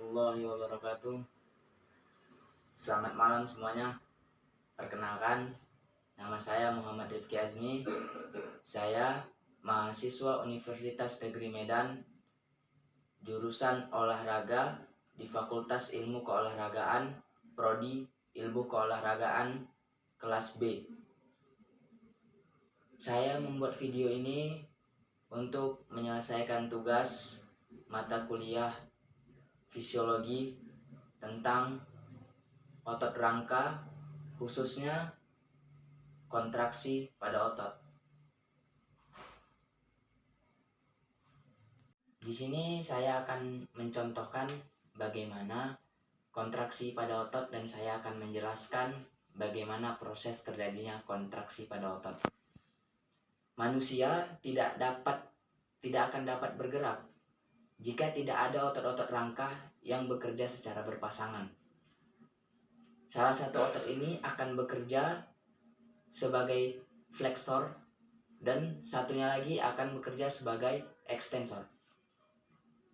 warahmatullahi wabarakatuh. Selamat malam semuanya. Perkenalkan, nama saya Muhammad Rifki Azmi. Saya mahasiswa Universitas Negeri Medan, jurusan olahraga di Fakultas Ilmu Keolahragaan, Prodi Ilmu Keolahragaan kelas B. Saya membuat video ini untuk menyelesaikan tugas mata kuliah fisiologi tentang otot rangka, khususnya kontraksi pada otot. Di sini saya akan mencontohkan bagaimana kontraksi pada otot dan saya akan menjelaskan bagaimana proses terjadinya kontraksi pada otot. Manusia tidak akan dapat bergerak jika tidak ada otot-otot rangka yang bekerja secara berpasangan. Salah satu otot ini akan bekerja sebagai flexor dan satunya lagi akan bekerja sebagai extensor.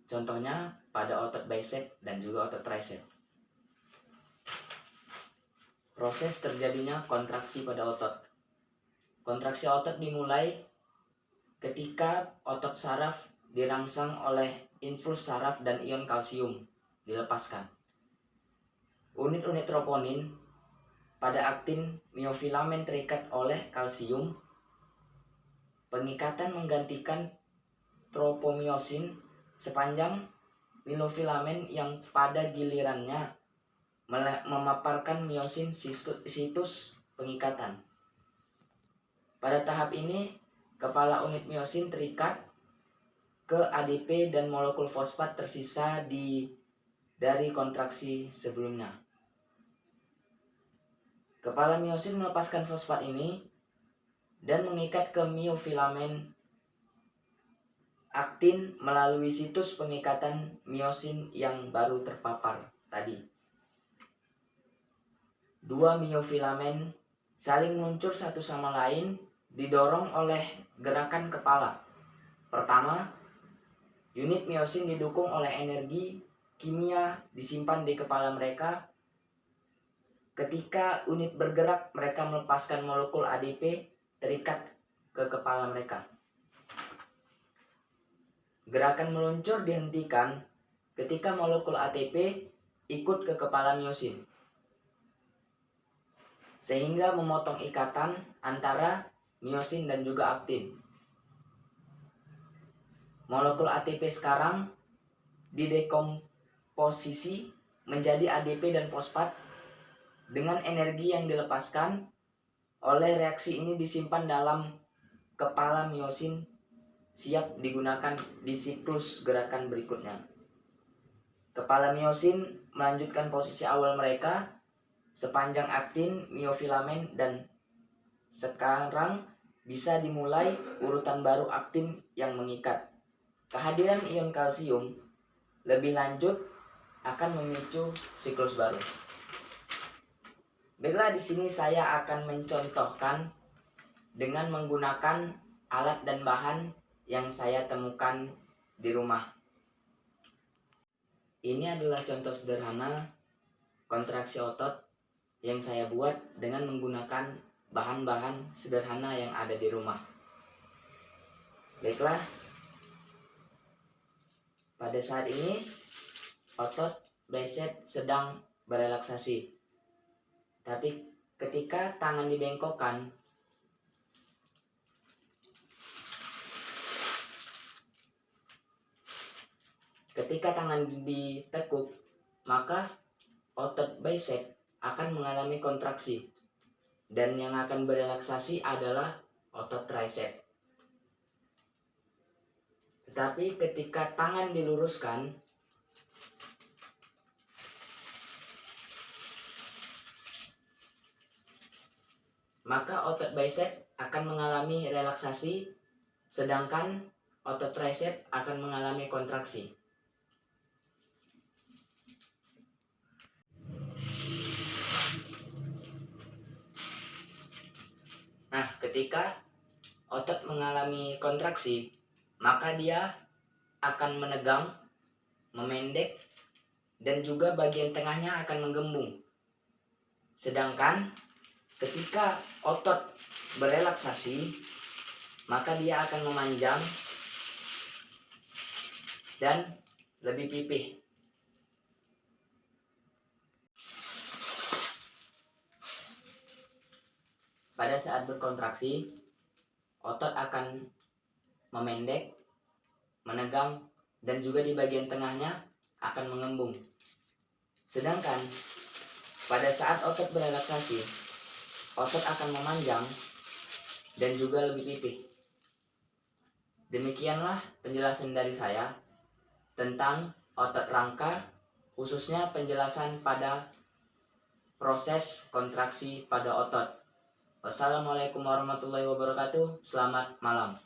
Contohnya pada otot bicep dan juga otot tricep. Proses terjadinya kontraksi pada otot. Kontraksi otot dimulai ketika otot saraf dirangsang oleh infus saraf dan ion kalsium dilepaskan. Unit-unit troponin pada aktin miofilamen terikat oleh kalsium. Pengikatan menggantikan tropomiosin sepanjang miofilamen yang pada gilirannya memaparkan miosin situs pengikatan. Pada tahap ini, kepala unit miosin terikat ke ADP dan molekul fosfat tersisa dari kontraksi sebelumnya. Kepala miosin melepaskan fosfat ini dan mengikat ke miofilamen aktin melalui situs pengikatan miosin yang baru terpapar tadi. Dua miofilamen saling meluncur satu sama lain didorong oleh gerakan kepala. Pertama, unit miosin didukung oleh energi kimia disimpan di kepala mereka. Ketika unit bergerak, mereka melepaskan molekul ADP terikat ke kepala mereka. Gerakan meluncur dihentikan ketika molekul ATP ikut ke kepala miosin, sehingga memotong ikatan antara miosin dan juga aktin. Molekul ATP sekarang didekomposisi menjadi ADP dan fosfat dengan energi yang dilepaskan oleh reaksi ini disimpan dalam kepala miosin siap digunakan di siklus gerakan berikutnya. Kepala miosin melanjutkan posisi awal mereka sepanjang aktin miofilamen dan sekarang bisa dimulai urutan baru aktin yang mengikat. Kehadiran ion kalsium lebih lanjut akan memicu siklus baru. Baiklah, di sini saya akan mencontohkan dengan menggunakan alat dan bahan yang saya temukan di rumah. Ini adalah contoh sederhana kontraksi otot yang saya buat dengan menggunakan bahan-bahan sederhana yang ada di rumah. Baiklah, pada saat ini otot bicep sedang berelaksasi. Tapi ketika tangan dibengkokkan, ketika tangan ditekuk, maka otot bicep akan mengalami kontraksi. Dan yang akan berelaksasi adalah otot tricep. Tetapi ketika tangan diluruskan, maka otot bicep akan mengalami relaksasi, sedangkan otot tricep akan mengalami kontraksi. Nah, ketika otot mengalami kontraksi, maka dia akan menegang, memendek, dan juga bagian tengahnya akan menggembung. Sedangkan ketika otot berelaksasi, maka dia akan memanjang dan lebih pipih. Pada saat berkontraksi, otot akan memendek, menegang, dan juga di bagian tengahnya akan mengembung. Sedangkan pada saat otot berelaksasi, otot akan memanjang dan juga lebih pipih. Demikianlah penjelasan dari saya tentang otot rangka, khususnya penjelasan pada proses kontraksi pada otot. Wassalamualaikum warahmatullahi wabarakatuh. Selamat malam.